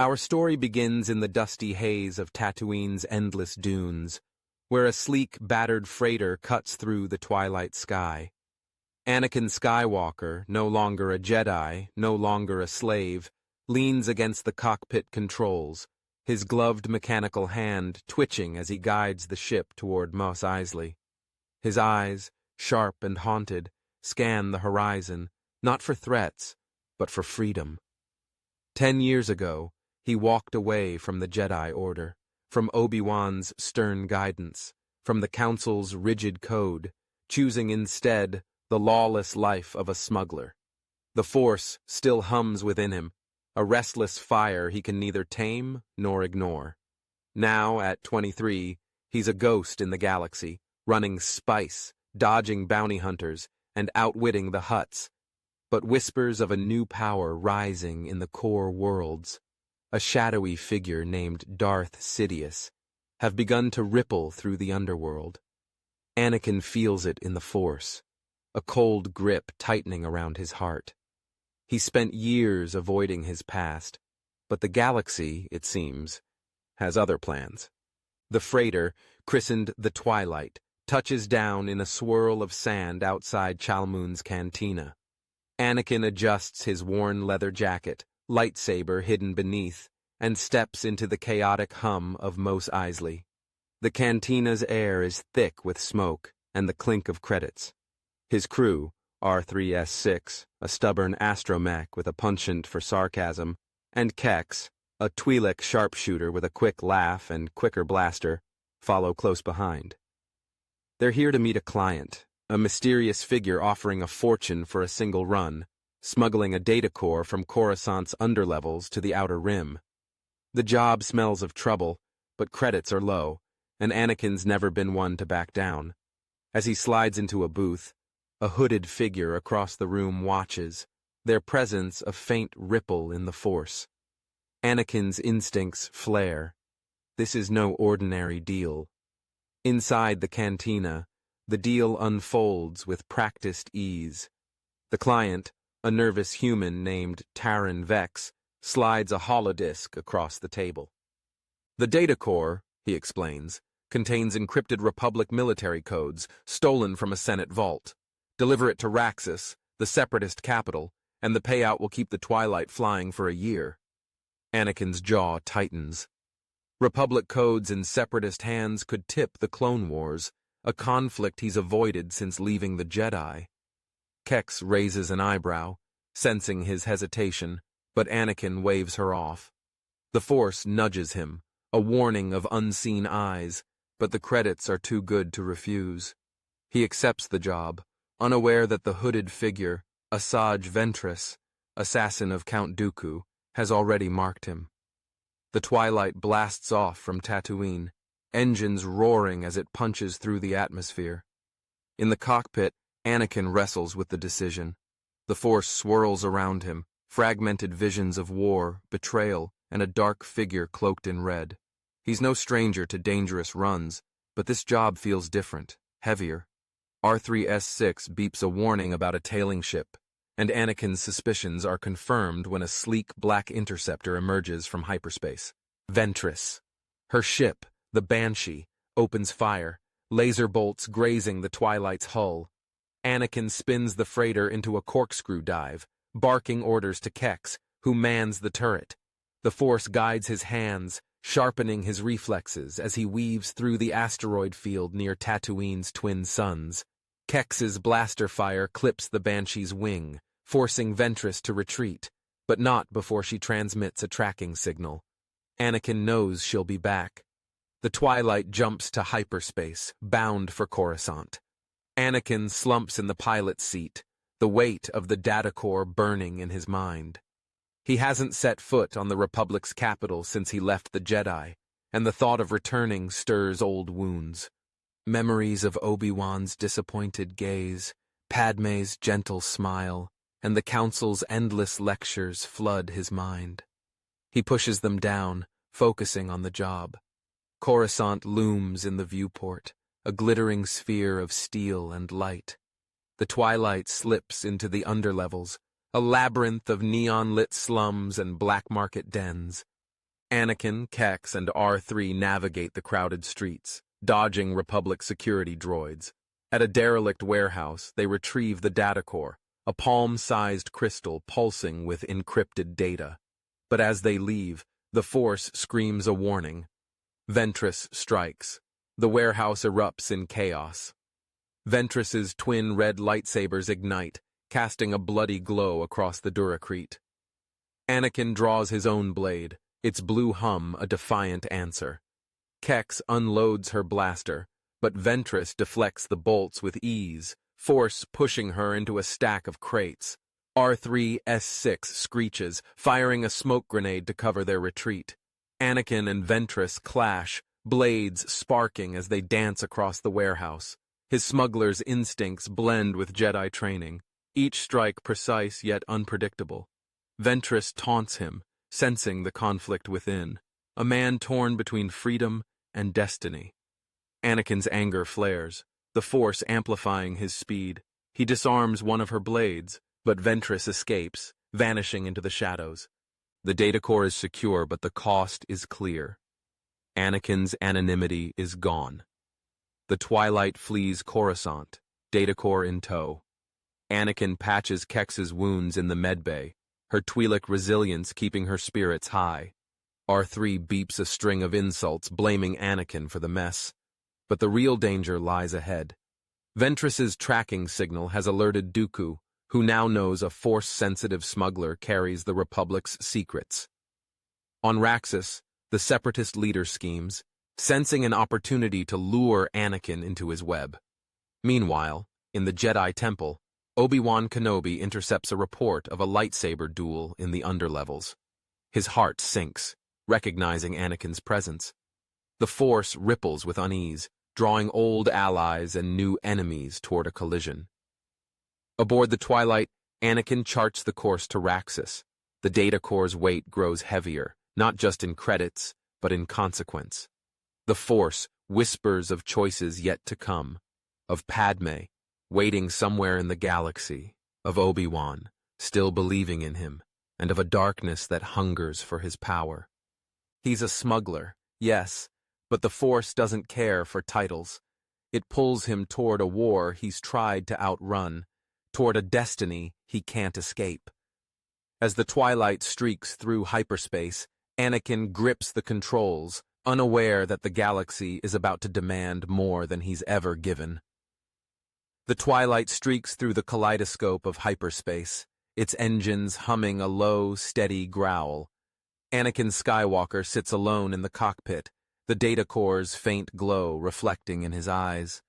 Our story begins in the dusty haze of Tatooine's endless dunes, where a sleek, battered freighter cuts through the twilight sky. Anakin Skywalker, no longer a Jedi, no longer a slave, leans against the cockpit controls, his gloved mechanical hand twitching as he guides the ship toward Mos Eisley. His eyes, sharp and haunted, scan the horizon, not for threats, but for freedom. 10 years ago, he walked away from the Jedi Order, from Obi-Wan's stern guidance, from the Council's rigid code, choosing instead the lawless life of a smuggler. The Force still hums within him, a restless fire he can neither tame nor ignore. Now, at 23, he's a ghost in the galaxy, running spice, dodging bounty hunters, and outwitting the Hutts. But whispers of a new power rising in the core worlds, a shadowy figure named Darth Sidious, have begun to ripple through the underworld. Anakin feels it in the Force, a cold grip tightening around his heart. He spent years avoiding his past, but the galaxy, it seems, has other plans. The freighter, christened the Twilight, touches down in a swirl of sand outside Chalmun's cantina. Anakin adjusts his worn leather jacket, lightsaber hidden beneath, and steps into the chaotic hum of Mos Eisley. The cantina's air is thick with smoke and the clink of credits. His crew, R3-S6, a stubborn astromech with a penchant for sarcasm, and Kex, a Twi'lek sharpshooter with a quick laugh and quicker blaster, follow close behind. They're here to meet a client, a mysterious figure offering a fortune for a single run, smuggling a data core from Coruscant's underlevels to the Outer Rim. The job smells of trouble, but credits are low, and Anakin's never been one to back down. As he slides into a booth, a hooded figure across the room watches, their presence a faint ripple in the Force. Anakin's instincts flare. This is no ordinary deal. Inside the cantina, the deal unfolds with practiced ease. The client, a nervous human named Taran Vex, slides a holodisk across the table. The data core, he explains, contains encrypted Republic military codes stolen from a Senate vault. Deliver it to Raxus, the Separatist capital, and the payout will keep the Twilight flying for a year. Anakin's jaw tightens. Republic codes in Separatist hands could tip the Clone Wars, a conflict he's avoided since leaving the Jedi. Kex raises an eyebrow, sensing his hesitation, but Anakin waves her off. The Force nudges him, a warning of unseen eyes, but the credits are too good to refuse. He accepts the job, unaware that the hooded figure, Asajj Ventress, assassin of Count Dooku, has already marked him. The Twilight blasts off from Tatooine, engines roaring as it punches through the atmosphere. In the cockpit, Anakin wrestles with the decision. The Force swirls around him, fragmented visions of war, betrayal, and a dark figure cloaked in red. He's no stranger to dangerous runs, but this job feels different, heavier. R3-S6 beeps a warning about a tailing ship, and Anakin's suspicions are confirmed when a sleek black interceptor emerges from hyperspace. Ventress. Her ship, the Banshee, opens fire, laser bolts grazing the Twilight's hull. Anakin spins the freighter into a corkscrew dive, barking orders to Kex, who mans the turret. The Force guides his hands, sharpening his reflexes as he weaves through the asteroid field near Tatooine's twin suns. Kex's blaster fire clips the Banshee's wing, forcing Ventress to retreat, but not before she transmits a tracking signal. Anakin knows she'll be back. The Twilight jumps to hyperspace, bound for Coruscant. Anakin slumps in the pilot's seat, the weight of the data core burning in his mind. He hasn't set foot on the Republic's capital since he left the Jedi, and the thought of returning stirs old wounds. Memories of Obi-Wan's disappointed gaze, Padme's gentle smile, and the Council's endless lectures flood his mind. He pushes them down, focusing on the job. Coruscant looms in the viewport, a glittering sphere of steel and light. The Twilight slips into the underlevels, a labyrinth of neon-lit slums and black market dens. Anakin, Kex, and R3 navigate the crowded streets, dodging Republic security droids. At a derelict warehouse, they retrieve the data core, a palm-sized crystal pulsing with encrypted data. But as they leave, the Force screams a warning. Ventress strikes. The warehouse erupts in chaos. Ventress's twin red lightsabers ignite, casting a bloody glow across the Duracrete. Anakin draws his own blade, its blue hum a defiant answer. Kex unloads her blaster, but Ventress deflects the bolts with ease, Force pushing her into a stack of crates. R3-S6 screeches, firing a smoke grenade to cover their retreat. Anakin and Ventress clash, blades sparking as they dance across the warehouse. His smuggler's instincts blend with Jedi training, each strike precise yet unpredictable. Ventress taunts him, sensing the conflict within, a man torn between freedom and destiny. Anakin's anger flares, the Force amplifying his speed. He disarms one of her blades, but Ventress escapes, vanishing into the shadows. The data core is secure, but the cost is clear. Anakin's anonymity is gone. The Twilight flees Coruscant, data core in tow. Anakin patches Kex's wounds in the medbay, her Twi'lek resilience keeping her spirits high. R3 beeps a string of insults, blaming Anakin for the mess. But the real danger lies ahead. Ventress's tracking signal has alerted Dooku, who now knows a Force-sensitive smuggler carries the Republic's secrets. On Raxus, the Separatist leader schemes, sensing an opportunity to lure Anakin into his web. Meanwhile, in the Jedi Temple, Obi-Wan Kenobi intercepts a report of a lightsaber duel in the underlevels. His heart sinks, recognizing Anakin's presence. The Force ripples with unease, drawing old allies and new enemies toward a collision. Aboard the Twilight, Anakin charts the course to Raxus. The data core's weight grows heavier, not just in credits, but in consequence. The Force whispers of choices yet to come, of Padme, waiting somewhere in the galaxy, of Obi-Wan, still believing in him, and of a darkness that hungers for his power. He's a smuggler, yes, but the Force doesn't care for titles. It pulls him toward a war he's tried to outrun, toward a destiny he can't escape. As the Twilight streaks through hyperspace, Anakin grips the controls, unaware that the galaxy is about to demand more than he's ever given. The Twilight streaks through the kaleidoscope of hyperspace, its engines humming a low, steady growl. Anakin Skywalker sits alone in the cockpit, the data core's faint glow reflecting in his eyes.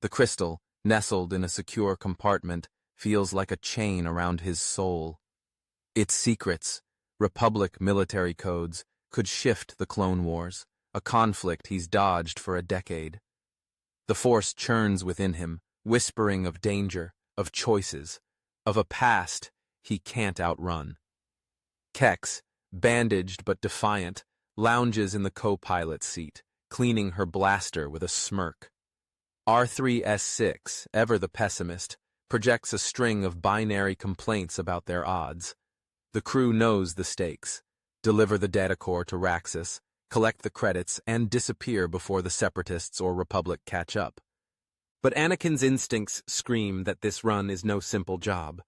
The crystal, nestled in a secure compartment, feels like a chain around his soul. Its secrets, Republic military codes, could shift the Clone Wars, a conflict he's dodged for a decade. The Force churns within him, whispering of danger, of choices, of a past he can't outrun. Kex, bandaged but defiant, lounges in the co-pilot seat, cleaning her blaster with a smirk. R3-S6, ever the pessimist, projects a string of binary complaints about their odds. The crew knows the stakes: deliver the data core to Raxus, collect the credits, and disappear before the Separatists or Republic catch up. But Anakin's instincts scream that this run is no simple job.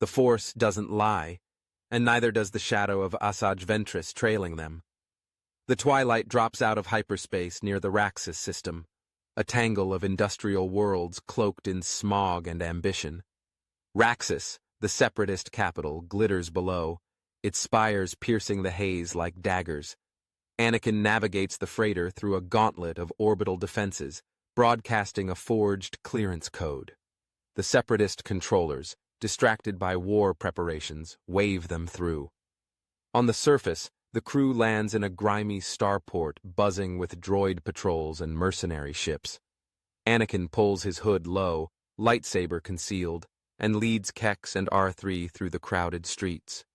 The Force doesn't lie, and neither does the shadow of Asajj Ventress trailing them. The Twilight drops out of hyperspace near the Raxus system, a tangle of industrial worlds cloaked in smog and ambition. Raxus, the Separatist capital, glitters below, its spires piercing the haze like daggers. Anakin navigates the freighter through a gauntlet of orbital defenses, broadcasting a forged clearance code. The Separatist controllers, distracted by war preparations, wave them through. On the surface, the crew lands in a grimy starport buzzing with droid patrols and mercenary ships. Anakin pulls his hood low, lightsaber concealed, and leads Kex and R3 through the crowded streets.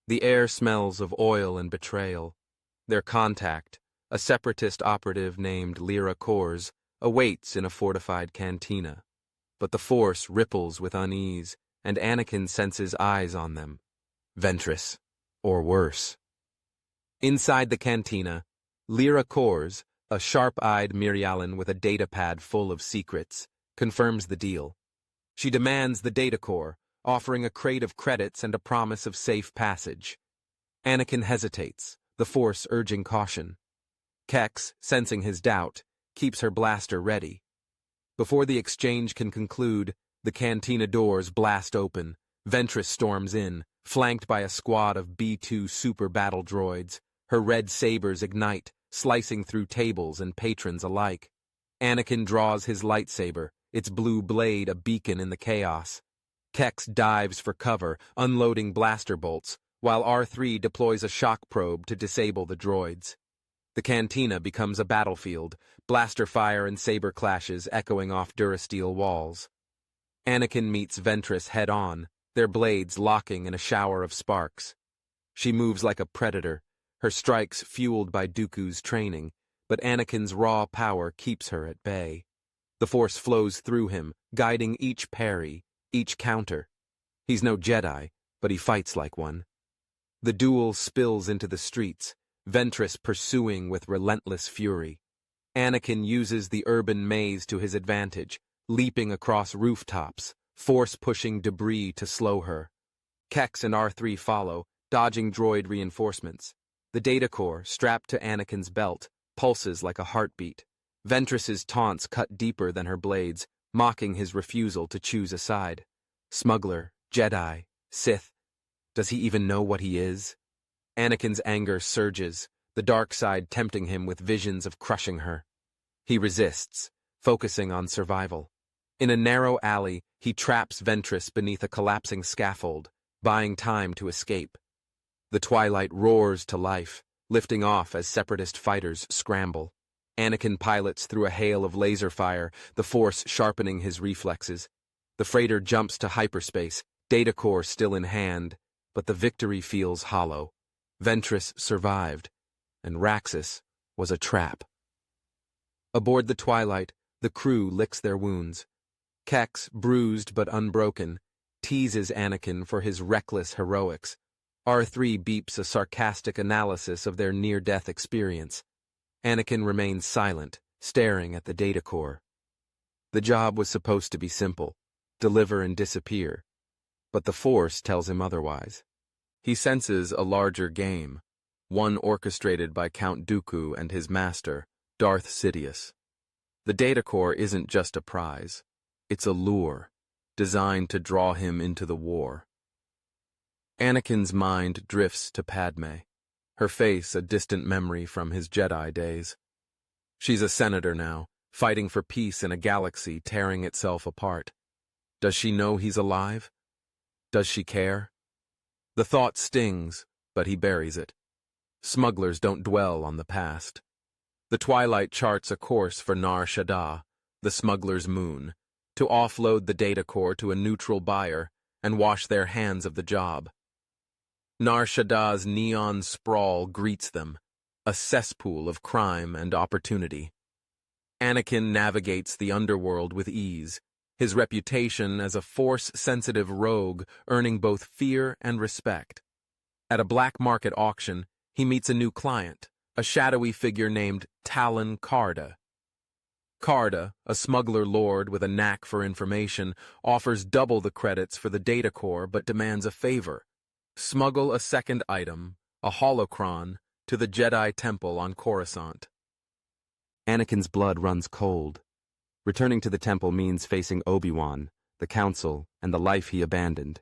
The air smells of oil and betrayal. Their contact, a Separatist operative named Lyra Kors, awaits in a fortified cantina. But the Force ripples with unease, and Anakin senses eyes on them. Ventress, or worse. Inside the cantina, Lyra Kors, a sharp-eyed Mirialan with a data pad full of secrets, confirms the deal. She demands the data core, offering a crate of credits and a promise of safe passage. Anakin hesitates, the Force urging caution. Kex, sensing his doubt, keeps her blaster ready. Before the exchange can conclude, the cantina doors blast open. Ventress storms in, flanked by a squad of B-2 super battle droids. Her red sabers ignite, slicing through tables and patrons alike. Anakin draws his lightsaber, its blue blade a beacon in the chaos. Kex dives for cover, unloading blaster bolts, while R3 deploys a shock probe to disable the droids. The cantina becomes a battlefield, blaster fire and saber clashes echoing off durasteel walls. Anakin meets Ventress head-on, their blades locking in a shower of sparks. She moves like a predator, her strikes fueled by Dooku's training, but Anakin's raw power keeps her at bay. The Force flows through him, guiding each parry, each counter. He's no Jedi, but he fights like one. The duel spills into the streets, Ventress pursuing with relentless fury. Anakin uses the urban maze to his advantage, leaping across rooftops, force-pushing debris to slow her. Kex and R3 follow, dodging droid reinforcements. The data core, strapped to Anakin's belt, pulses like a heartbeat. Ventress's taunts cut deeper than her blades, mocking his refusal to choose a side. Smuggler, Jedi, Sith. Does he even know what he is? Anakin's anger surges, the dark side tempting him with visions of crushing her. He resists, focusing on survival. In a narrow alley, he traps Ventress beneath a collapsing scaffold, buying time to escape. The twilight roars to life, lifting off as Separatist fighters scramble. Anakin pilots through a hail of laser fire, the Force sharpening his reflexes. The freighter jumps to hyperspace, data core still in hand, but the victory feels hollow. Ventress survived, and Raxus was a trap. Aboard the Twilight, the crew licks their wounds. Kex, bruised but unbroken, teases Anakin for his reckless heroics. R3 beeps a sarcastic analysis of their near-death experience. Anakin remains silent, staring at the data core. The job was supposed to be simple, deliver and disappear, but the Force tells him otherwise. He senses a larger game, one orchestrated by Count Dooku and his master, Darth Sidious. The data core isn't just a prize, it's a lure, designed to draw him into the war. Anakin's mind drifts to Padme, her face a distant memory from his Jedi days. She's a senator now, fighting for peace in a galaxy tearing itself apart. Does she know he's alive? Does she care? The thought stings, but he buries it. Smugglers don't dwell on the past. The Twilight charts a course for Nar Shaddaa, the smuggler's moon, to offload the data core to a neutral buyer and wash their hands of the job. Nar Shaddaa's neon sprawl greets them, a cesspool of crime and opportunity. Anakin navigates the underworld with ease, his reputation as a Force-sensitive rogue earning both fear and respect. At a black market auction, he meets a new client, a shadowy figure named Talon Karrde. Karrde, a smuggler lord with a knack for information, offers double the credits for the data core but demands a favor. Smuggle a second item, a holocron, to the Jedi Temple on Coruscant. Anakin's blood runs cold. Returning to the temple means facing Obi-Wan, the Council, and the life he abandoned.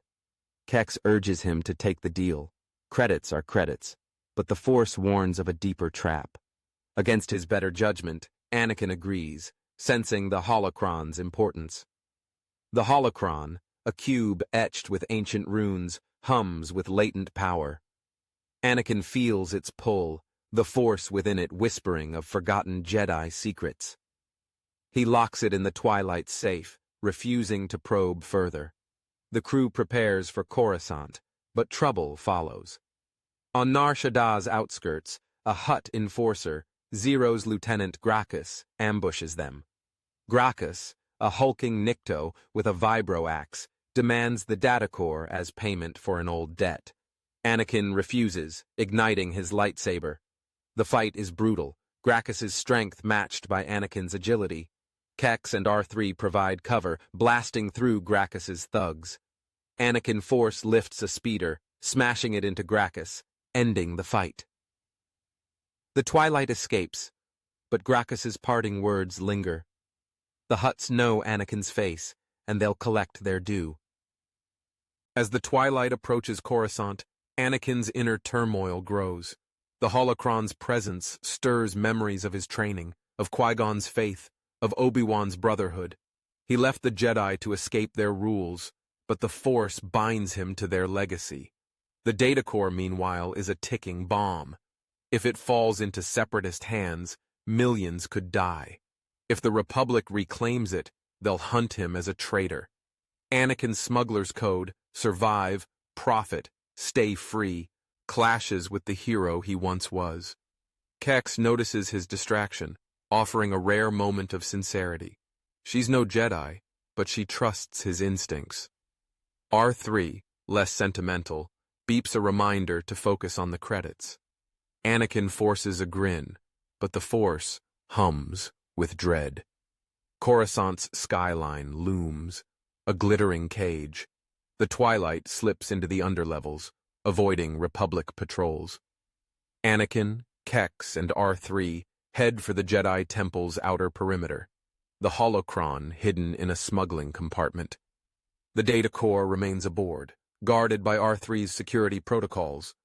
Kex urges him to take the deal. Credits are credits, but the Force warns of a deeper trap. Against his better judgment, Anakin agrees, sensing the holocron's importance. The holocron, a cube etched with ancient runes, hums with latent power. Anakin feels its pull, the Force within it whispering of forgotten Jedi secrets. He locks it in the Twilight safe, refusing to probe further. The crew prepares for Coruscant, but trouble follows. On Nar Shaddaa's outskirts, a Hutt enforcer, Zero's Lieutenant Gracchus, ambushes them. Gracchus, a hulking Nikto with a vibro axe, demands the data core as payment for an old debt. Anakin refuses, igniting his lightsaber. The fight is brutal, Gracchus's strength matched by Anakin's agility. Kex and R3 provide cover, blasting through Gracchus's thugs. Anakin Force lifts a speeder, smashing it into Gracchus, ending the fight. The twilight escapes, but Gracchus's parting words linger. The Hutts know Anakin's face, and they'll collect their due. As the twilight approaches Coruscant, Anakin's inner turmoil grows. The holocron's presence stirs memories of his training, of Qui-Gon's faith, of Obi-Wan's brotherhood. He left the Jedi to escape their rules, but the Force binds him to their legacy. The data core, meanwhile, is a ticking bomb. If it falls into separatist hands, millions could die. If the Republic reclaims it, they'll hunt him as a traitor. Anakin's smuggler's code, survive, profit, stay free, clashes with the hero he once was. Kex notices his distraction, offering a rare moment of sincerity. She's no Jedi, but she trusts his instincts. R3, less sentimental, beeps a reminder to focus on the credits. Anakin forces a grin, but the Force hums with dread. Coruscant's skyline looms, a glittering cage. The twilight slips into the underlevels, avoiding Republic patrols. Anakin, Kex, and R3 head for the Jedi Temple's outer perimeter, the holocron hidden in a smuggling compartment. The data core remains aboard, guarded by R3's security protocols.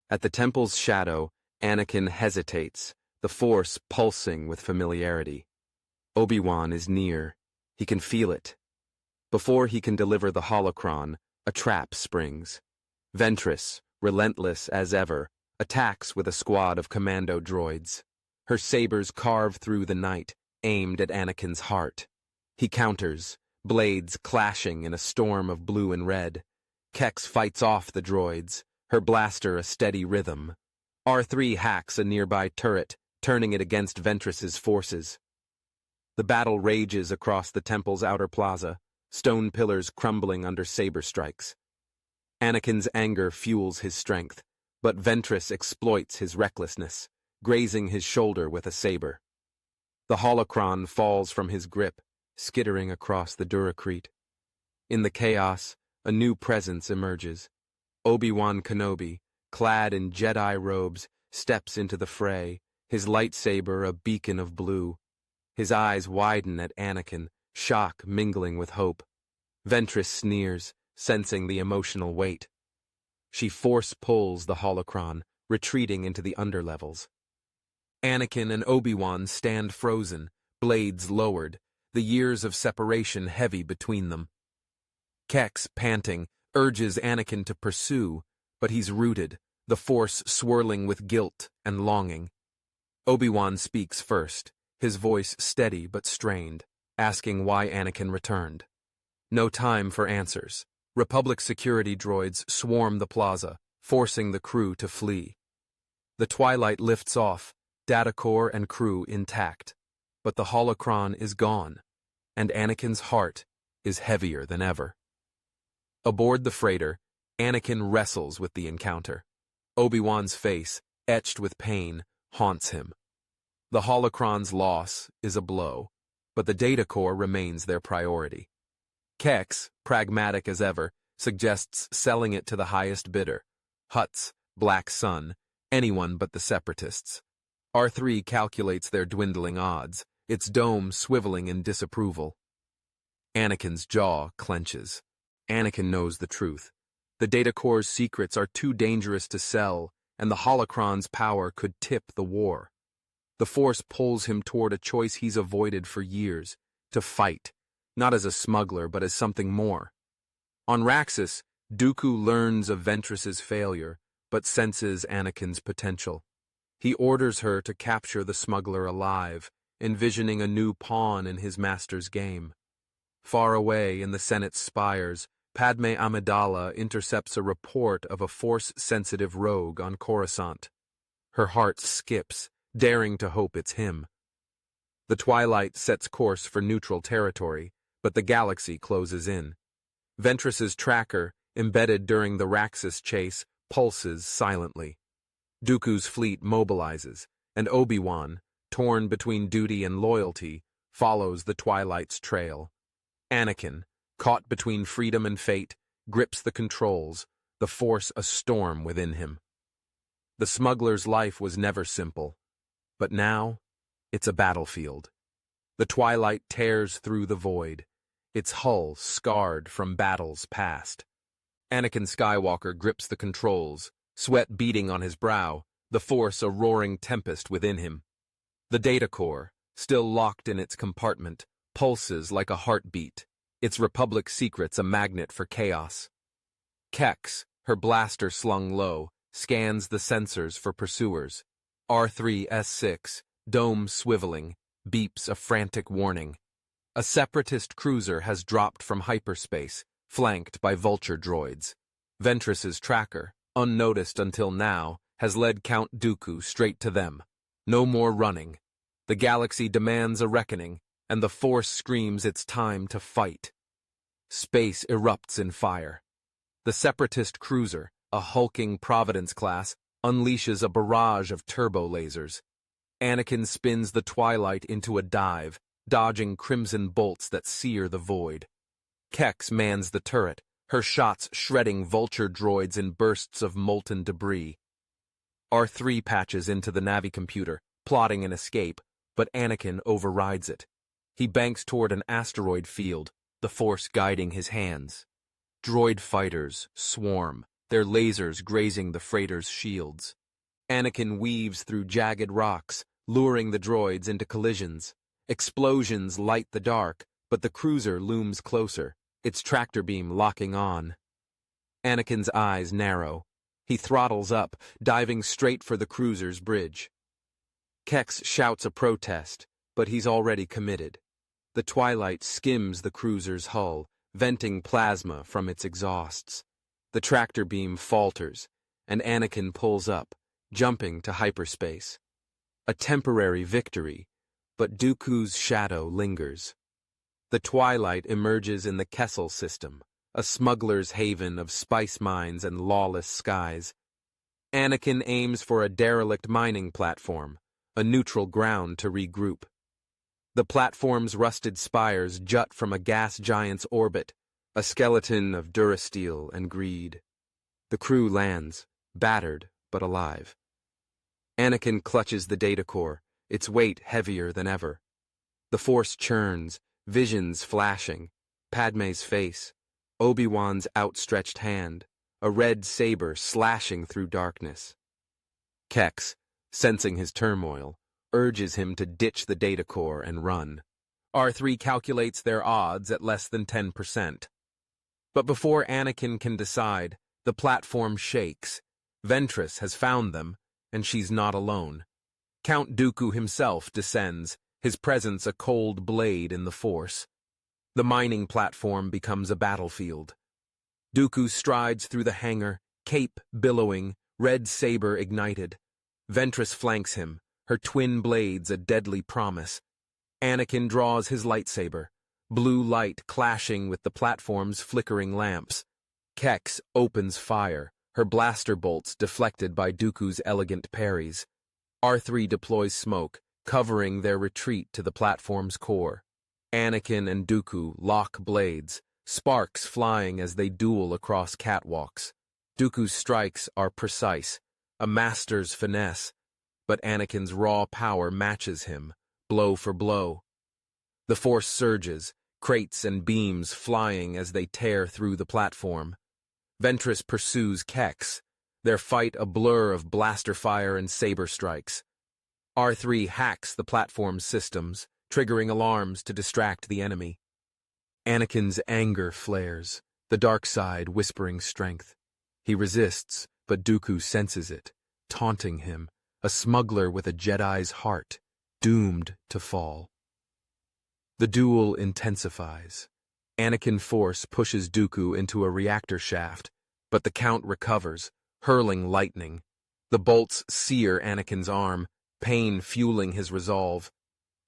At the Temple's shadow, Anakin hesitates, the Force pulsing with familiarity. Obi-Wan is near. He can feel it. Before he can deliver the holocron, a trap springs. Ventress, relentless as ever, attacks with a squad of commando droids. Her sabers carve through the night, aimed at Anakin's heart. He counters, blades clashing in a storm of blue and red. Kex fights off the droids, her blaster a steady rhythm. R3 hacks a nearby turret, turning it against Ventress's forces. The battle rages across the temple's outer plaza, stone pillars crumbling under saber strikes. Anakin's anger fuels his strength, but Ventress exploits his recklessness, grazing his shoulder with a saber. The holocron falls from his grip, skittering across the Duracrete. In the chaos, a new presence emerges. Obi-Wan Kenobi, clad in Jedi robes, steps into the fray, his lightsaber a beacon of blue. His eyes widen at Anakin, shock mingling with hope. Ventress sneers, sensing the emotional weight. She force pulls the holocron, retreating into the underlevels. Anakin and Obi-Wan stand frozen, blades lowered, the years of separation heavy between them. Kex, panting, urges Anakin to pursue, but he's rooted, the Force swirling with guilt and longing. Obi-Wan speaks first, his voice steady but strained, asking why Anakin returned. No time for answers. Republic security droids swarm the plaza, forcing the crew to flee. The twilight lifts off, data core and crew intact, but the holocron is gone, and Anakin's heart is heavier than ever. Aboard the freighter, Anakin wrestles with the encounter. Obi-Wan's face, etched with pain, haunts him. The holocron's loss is a blow, but the data core remains their priority. Kex, pragmatic as ever, suggests selling it to the highest bidder. Hutts, Black Sun, anyone but the Separatists. R3 calculates their dwindling odds, its dome swiveling in disapproval. Anakin's jaw clenches. Anakin knows the truth. The data core's secrets are too dangerous to sell, and the holocron's power could tip the war. The Force pulls him toward a choice he's avoided for years, to fight, not as a smuggler but as something more. On Raxus, Dooku learns of Ventress's failure, but senses Anakin's potential. He orders her to capture the smuggler alive, envisioning a new pawn in his master's game. Far away in the Senate's spires, Padme Amidala intercepts a report of a Force-sensitive rogue on Coruscant. Her heart skips, daring to hope it's him. The twilight sets course for neutral territory, but the galaxy closes in. Ventress's tracker, embedded during the Raxus chase, pulses silently. Dooku's fleet mobilizes, and Obi-Wan, torn between duty and loyalty, follows the Twilight's trail. Anakin, caught between freedom and fate, grips the controls, the Force a storm within him. The smuggler's life was never simple, but now it's a battlefield. The Twilight tears through the void, its hull scarred from battles past. Anakin Skywalker grips the controls, sweat beading on his brow, the Force a roaring tempest within him. The data core, still locked in its compartment, pulses like a heartbeat, its Republic secrets a magnet for chaos. Kex, her blaster slung low, scans the sensors for pursuers. R3-S6, dome swiveling, beeps a frantic warning. A separatist cruiser has dropped from hyperspace, flanked by vulture droids. Ventress's tracker, unnoticed until now, has led Count Dooku straight to them. No more running. The galaxy demands a reckoning, and the Force screams it's time to fight. Space erupts in fire. The separatist cruiser, a hulking Providence class, unleashes a barrage of turbo lasers. Anakin spins the Twilight into a dive, dodging crimson bolts that sear the void. Kex mans the turret, her shots shredding vulture droids in bursts of molten debris. R3 patches into the Navi computer, plotting an escape, but Anakin overrides it. He banks toward an asteroid field, the Force guiding his hands. Droid fighters swarm, their lasers grazing the freighter's shields. Anakin weaves through jagged rocks, luring the droids into collisions. Explosions light the dark, but the cruiser looms closer, its tractor beam locking on. Anakin's eyes narrow. He throttles up, diving straight for the cruiser's bridge. Kex shouts a protest, but he's already committed. The Twilight skims the cruiser's hull, venting plasma from its exhausts. The tractor beam falters, and Anakin pulls up, jumping to hyperspace. A temporary victory, but Dooku's shadow lingers. The Twilight emerges in the Kessel system, a smuggler's haven of spice mines and lawless skies. Anakin aims for a derelict mining platform, a neutral ground to regroup. The platform's rusted spires jut from a gas giant's orbit, a skeleton of durasteel and greed. The crew lands, battered but alive. Anakin clutches the data core, its weight heavier than ever. The Force churns, visions flashing, Padme's face, Obi-Wan's outstretched hand, a red saber slashing through darkness. Kex, sensing his turmoil, urges him to ditch the data core and run. R3 calculates their odds at less than 10%. But before Anakin can decide, the platform shakes. Ventress has found them, and she's not alone. Count Dooku himself descends, his presence a cold blade in the Force. The mining platform becomes a battlefield. Dooku strides through the hangar, cape billowing, red saber ignited. Ventress flanks him, her twin blades a deadly promise. Anakin draws his lightsaber, blue light clashing with the platform's flickering lamps. Kex opens fire, her blaster bolts deflected by Dooku's elegant parries. R3 deploys smoke, covering their retreat to the platform's core. Anakin and Dooku lock blades, sparks flying as they duel across catwalks. Dooku's strikes are precise, a master's finesse, but Anakin's raw power matches him, blow for blow. The Force surges, crates and beams flying as they tear through the platform. Ventress pursues Kex, their fight a blur of blaster fire and saber strikes. R3 hacks the platform's systems, triggering alarms to distract the enemy. Anakin's anger flares, the dark side whispering strength. He resists, but Dooku senses it, taunting him, a smuggler with a Jedi's heart, doomed to fall. The duel intensifies. Anakin Force pushes Dooku into a reactor shaft, but the Count recovers, hurling lightning. The bolts sear Anakin's arm, pain fueling his resolve.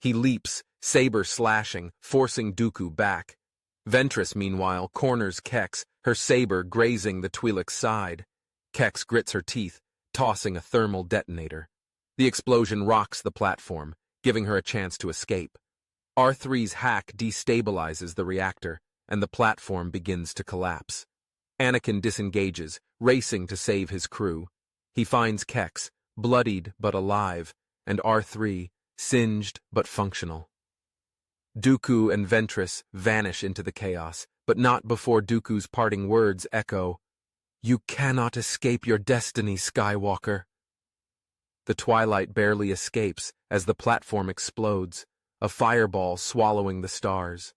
He leaps, saber slashing, forcing Dooku back. Ventress, meanwhile, corners Kex, her saber grazing the Twi'lek's side. Kex grits her teeth, tossing a thermal detonator. The explosion rocks the platform, giving her a chance to escape. R3's hack destabilizes the reactor, and the platform begins to collapse. Anakin disengages, racing to save his crew. He finds Kex, bloodied but alive, and R3, singed but functional. Dooku and Ventress vanish into the chaos, but not before Dooku's parting words echo, "You cannot escape your destiny, Skywalker." The twilight barely escapes as the platform explodes, a fireball swallowing the stars.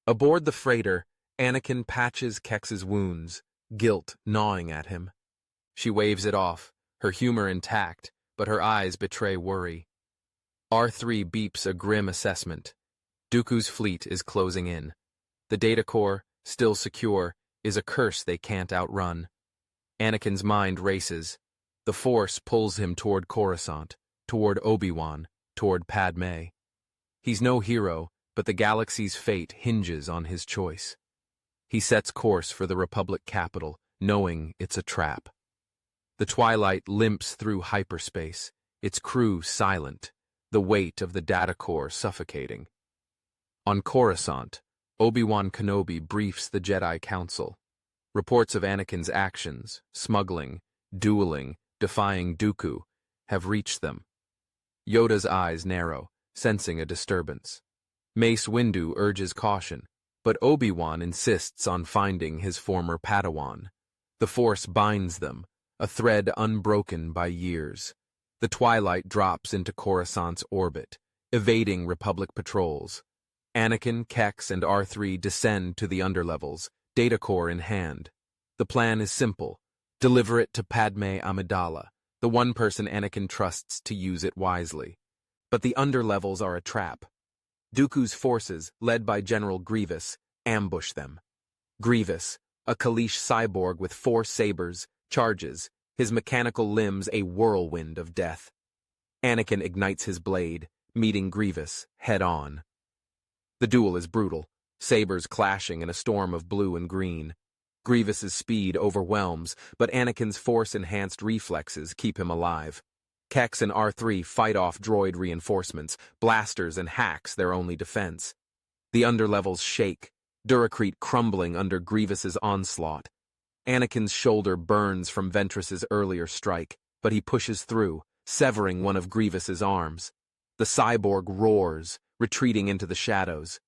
Aboard the freighter, Anakin patches Kex's wounds, guilt gnawing at him. She waves it off, her humor intact, but her eyes betray worry. R3 beeps a grim assessment. Dooku's fleet is closing in. The data core, still secure, is a curse they can't outrun. Anakin's mind races. The Force pulls him toward Coruscant, toward Obi-Wan, toward Padme. He's no hero, but the galaxy's fate hinges on his choice. He sets course for the Republic capital, knowing it's a trap. The twilight limps through hyperspace, its crew silent, the weight of the data core suffocating. On Coruscant, Obi-Wan Kenobi briefs the Jedi Council. Reports of Anakin's actions, smuggling, dueling, defying Dooku, have reached them. Yoda's eyes narrow, sensing a disturbance. Mace Windu urges caution, but Obi-Wan insists on finding his former Padawan. The Force binds them, a thread unbroken by years. The twilight drops into Coruscant's orbit, evading Republic patrols. Anakin, Kex, and R3 descend to the underlevels, data core in hand. The plan is simple. Deliver it to Padme Amidala, the one person Anakin trusts to use it wisely. But the underlevels are a trap. Dooku's forces, led by General Grievous, ambush them. Grievous, a Kaleesh cyborg with 4 sabers, charges, his mechanical limbs a whirlwind of death. Anakin ignites his blade, meeting Grievous head-on. The duel is brutal, sabers clashing in a storm of blue and green. Grievous's speed overwhelms, but Anakin's Force-enhanced reflexes keep him alive. Kex and R3 fight off droid reinforcements, blasters and hacks their only defense. The underlevels shake, Duracrete crumbling under Grievous's onslaught. Anakin's shoulder burns from Ventress's earlier strike, but he pushes through, severing one of Grievous's arms. The cyborg roars, retreating into the shadows.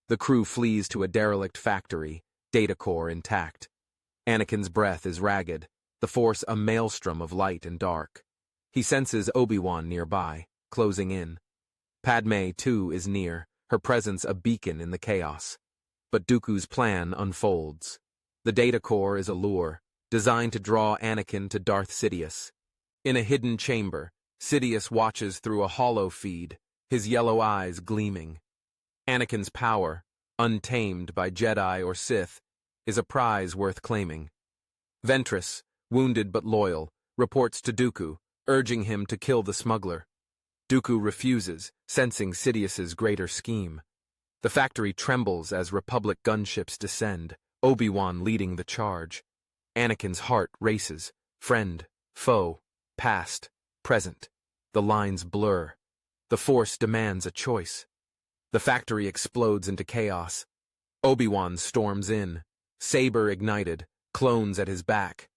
The crew flees to a derelict factory, data core intact. Anakin's breath is ragged, the Force a maelstrom of light and dark. He senses Obi-Wan nearby, closing in. Padme, too, is near, her presence a beacon in the chaos. But Dooku's plan unfolds. The data core is a lure, designed to draw Anakin to Darth Sidious. In a hidden chamber, Sidious watches through a hollow feed, his yellow eyes gleaming. Anakin's power, untamed by Jedi or Sith, is a prize worth claiming. Ventress, wounded but loyal, reports to Dooku, urging him to kill the smuggler. Dooku refuses, sensing Sidious's greater scheme. The factory trembles as Republic gunships descend, Obi-Wan leading the charge. Anakin's heart races, friend, foe, past, present. The lines blur. The Force demands a choice. The factory explodes into chaos. Obi-Wan storms in, saber ignited, clones at his back.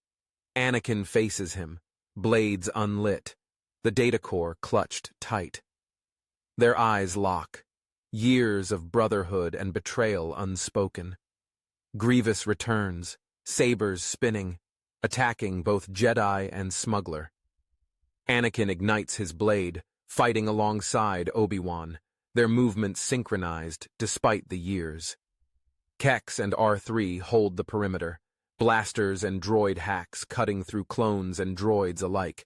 Anakin faces him, blades unlit, the data core clutched tight. Their eyes lock, years of brotherhood and betrayal unspoken. Grievous returns, sabers spinning, attacking both Jedi and Smuggler. Anakin ignites his blade, fighting alongside Obi-Wan, their movements synchronized despite the years. Kex and R3 hold the perimeter, blasters and droid hacks cutting through clones and droids alike.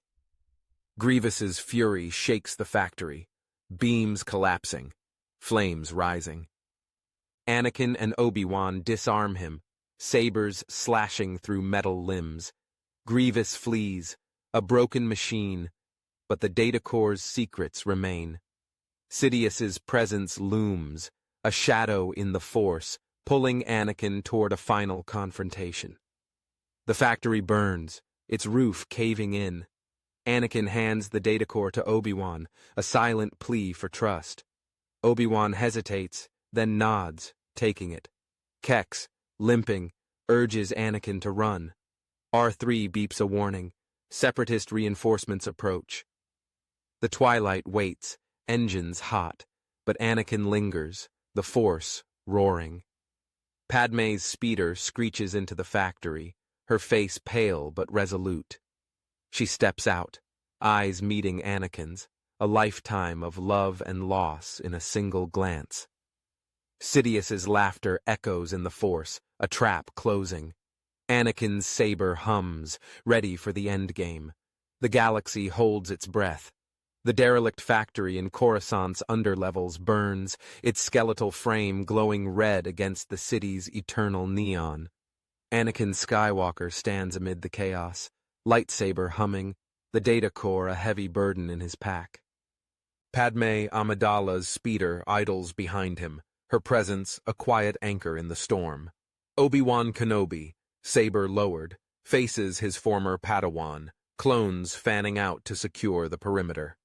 Grievous's fury shakes the factory, beams collapsing, flames rising. Anakin and Obi-Wan disarm him, sabers slashing through metal limbs. Grievous flees, a broken machine, but the data core's secrets remain. Sidious's presence looms, a shadow in the Force, pulling Anakin toward a final confrontation. The factory burns, its roof caving in. Anakin hands the data core to Obi-Wan, a silent plea for trust. Obi-Wan hesitates, then nods, taking it. Kex, limping, urges Anakin to run. R3 beeps a warning. Separatist reinforcements approach. The twilight waits, engines hot, but Anakin lingers, the Force roaring. Padme's speeder screeches into the factory, her face pale but resolute. She steps out, eyes meeting Anakin's, a lifetime of love and loss in a single glance. Sidious's laughter echoes in the Force, a trap closing. Anakin's saber hums, ready for the endgame. The galaxy holds its breath. The derelict factory in Coruscant's underlevels burns, its skeletal frame glowing red against the city's eternal neon. Anakin Skywalker stands amid the chaos, lightsaber humming, the data core a heavy burden in his pack. Padme Amidala's speeder idles behind him, her presence a quiet anchor in the storm. Obi-Wan Kenobi, saber lowered, faces his former Padawan, clones fanning out to secure the perimeter.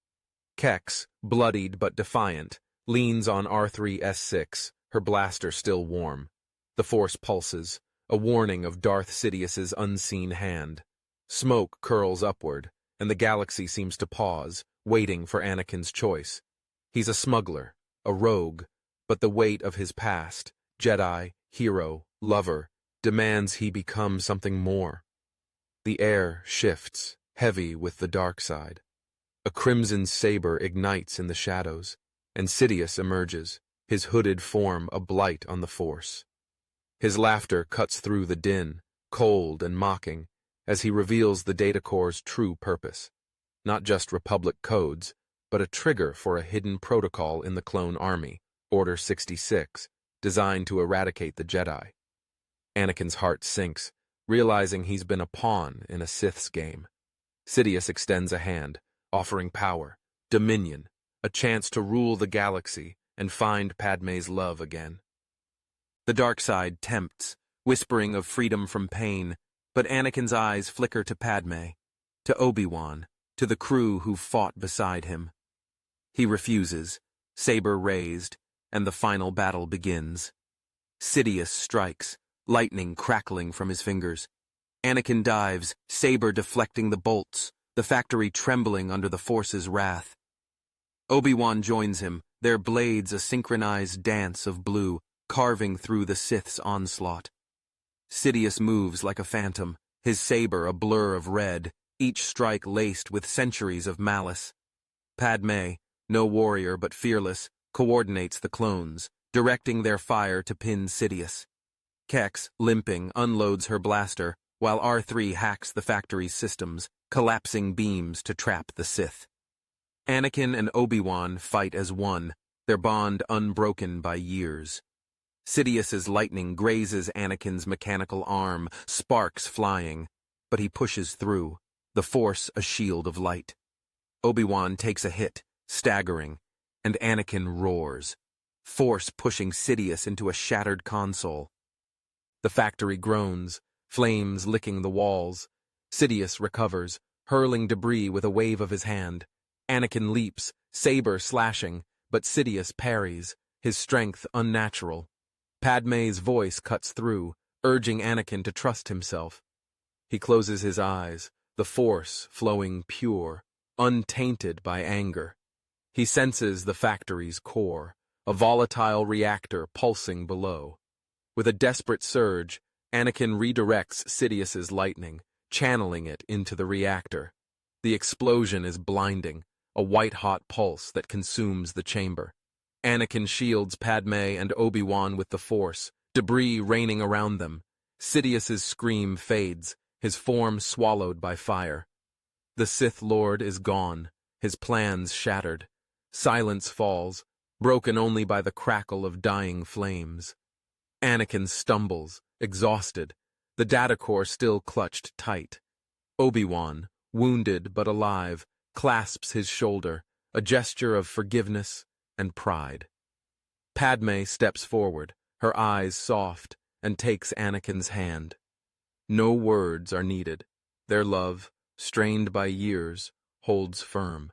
Kex, bloodied but defiant, leans on R3-S6, her blaster still warm. The Force pulses, a warning of Darth Sidious's unseen hand. Smoke curls upward, and the galaxy seems to pause, waiting for Anakin's choice. He's a smuggler, a rogue, but the weight of his past, Jedi, hero, lover, demands he become something more. The air shifts, heavy with the dark side. A crimson saber ignites in the shadows, and Sidious emerges, his hooded form a blight on the Force. His laughter cuts through the din, cold and mocking, as he reveals the data core's true purpose. Not just Republic codes, but a trigger for a hidden protocol in the clone army, Order 66, designed to eradicate the Jedi. Anakin's heart sinks, realizing he's been a pawn in a Sith's game. Sidious extends a hand, offering power, dominion, a chance to rule the galaxy and find Padme's love again. The dark side tempts, whispering of freedom from pain, but Anakin's eyes flicker to Padme, to Obi-Wan, to the crew who fought beside him. He refuses, saber raised, and the final battle begins. Sidious strikes, lightning crackling from his fingers. Anakin dives, saber deflecting the bolts, the factory trembling under the Force's wrath. Obi-Wan joins him, their blades a synchronized dance of blue, carving through the Sith's onslaught. Sidious moves like a phantom, his saber a blur of red, each strike laced with centuries of malice. Padme, no warrior but fearless, coordinates the clones, directing their fire to pin Sidious. Kex, limping, unloads her blaster, while R3 hacks the factory's systems, collapsing beams to trap the Sith. Anakin and Obi-Wan fight as one, their bond unbroken by years. Sidious's lightning grazes Anakin's mechanical arm, sparks flying, but he pushes through, the Force a shield of light. Obi-Wan takes a hit, staggering, and Anakin roars, Force pushing Sidious into a shattered console. The factory groans, flames licking the walls. Sidious recovers, hurling debris with a wave of his hand. Anakin leaps, saber slashing, but Sidious parries, his strength unnatural. Padme's voice cuts through, urging Anakin to trust himself. He closes his eyes, the Force flowing pure, untainted by anger. He senses the factory's core, a volatile reactor pulsing below. With a desperate surge, Anakin redirects Sidious's lightning, channeling it into the reactor. The explosion is blinding, a white-hot pulse that consumes the chamber. Anakin shields Padme and Obi-Wan with the Force, debris raining around them. Sidious's scream fades, his form swallowed by fire. The Sith Lord is gone, his plans shattered. Silence falls, broken only by the crackle of dying flames. Anakin stumbles, exhausted, the data core still clutched tight. Obi-Wan, wounded but alive, clasps his shoulder, a gesture of forgiveness and pride. Padme steps forward, her eyes soft, and takes Anakin's hand. No words are needed. Their love, strained by years, holds firm.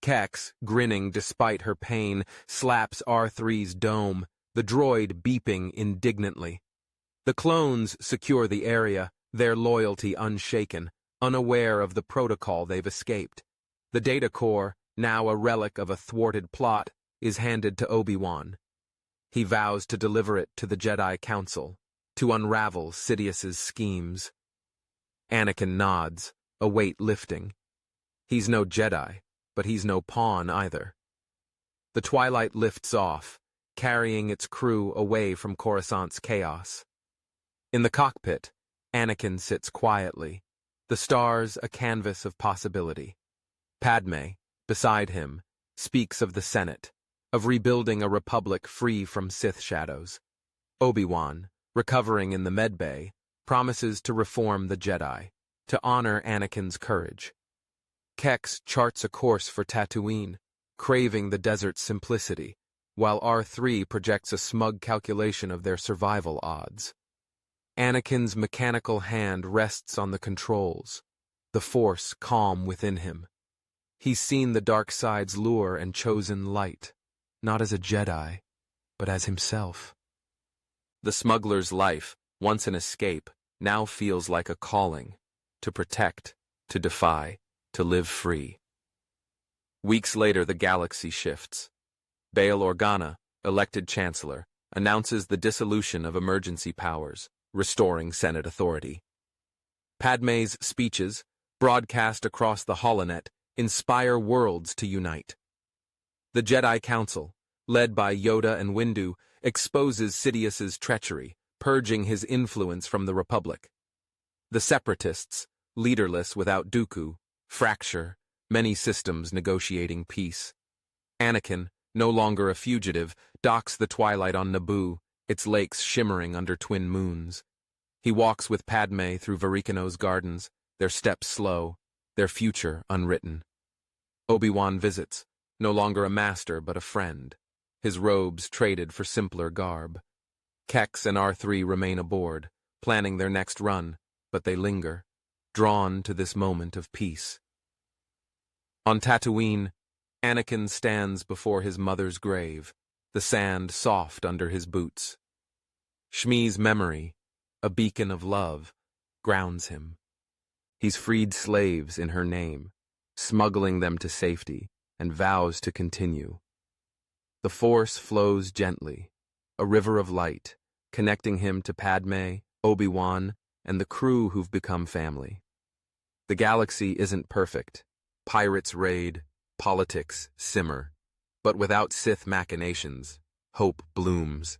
Kex, grinning despite her pain, slaps R3's dome, the droid beeping indignantly. The clones secure the area, their loyalty unshaken, unaware of the protocol they've escaped. The data core, now a relic of a thwarted plot, is handed to Obi-Wan. He vows to deliver it to the Jedi Council, to unravel Sidious's schemes. Anakin nods, a weight lifting. He's no Jedi, but he's no pawn either. The twilight lifts off, carrying its crew away from Coruscant's chaos. In the cockpit, Anakin sits quietly, the stars a canvas of possibility. Padme, beside him, speaks of the Senate, of rebuilding a republic free from Sith shadows. Obi-Wan, recovering in the medbay, promises to reform the Jedi, to honor Anakin's courage. Kex charts a course for Tatooine, craving the desert's simplicity, while R3 projects a smug calculation of their survival odds. Anakin's mechanical hand rests on the controls, the Force calm within him. He's seen the dark side's lure and chosen light, not as a Jedi, but as himself. The smuggler's life, once an escape, now feels like a calling, to protect, to defy, to live free. Weeks later, the galaxy shifts. Bail Organa, elected chancellor, announces the dissolution of emergency powers, restoring Senate authority. Padme's speeches, broadcast across the holonet, inspire worlds to unite. The Jedi Council, led by Yoda and Windu, exposes Sidious's treachery, purging his influence from the Republic. The Separatists, leaderless without Dooku, fracture, many systems negotiating peace. Anakin, no longer a fugitive, docks the twilight on Naboo, its lakes shimmering under twin moons. He walks with Padme through Varikano's gardens, their steps slow, their future unwritten. Obi-Wan visits, no longer a master but a friend, his robes traded for simpler garb. Kex and R3 remain aboard, planning their next run, but they linger, drawn to this moment of peace. On Tatooine, Anakin stands before his mother's grave, the sand soft under his boots. Shmi's memory, a beacon of love, grounds him. He's freed slaves in her name, smuggling them to safety, and vows to continue. The Force flows gently, a river of light, connecting him to Padme, Obi-Wan, and the crew who've become family. The galaxy isn't perfect. Pirates raid, politics simmer, but without Sith machinations, hope blooms.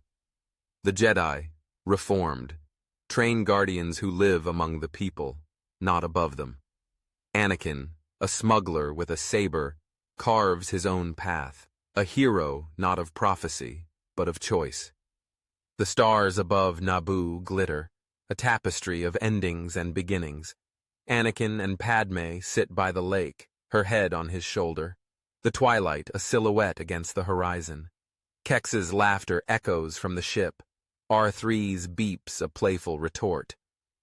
The Jedi, reformed, train guardians who live among the people, not above them. Anakin, a smuggler with a saber, carves his own path, a hero not of prophecy, but of choice. The stars above Naboo glitter, a tapestry of endings and beginnings. Anakin and Padme sit by the lake, her head on his shoulder, the twilight a silhouette against the horizon. Kex's laughter echoes from the ship, R3's beeps a playful retort.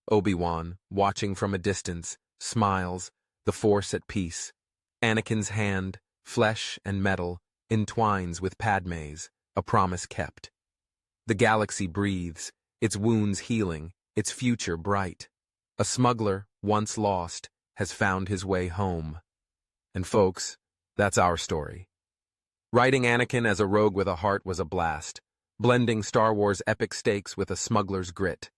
Obi-Wan, watching from a distance, smiles, the Force at peace. Anakin's hand, flesh and metal, entwines with Padme's, a promise kept. The galaxy breathes, its wounds healing, its future bright. A smuggler, once lost, has found his way home. And folks, that's our story. Writing Anakin as a rogue with a heart was a blast, blending Star Wars epic stakes with a smuggler's grit.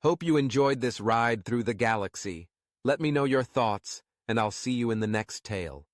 Hope you enjoyed this ride through the galaxy. Let me know your thoughts, and I'll see you in the next tale.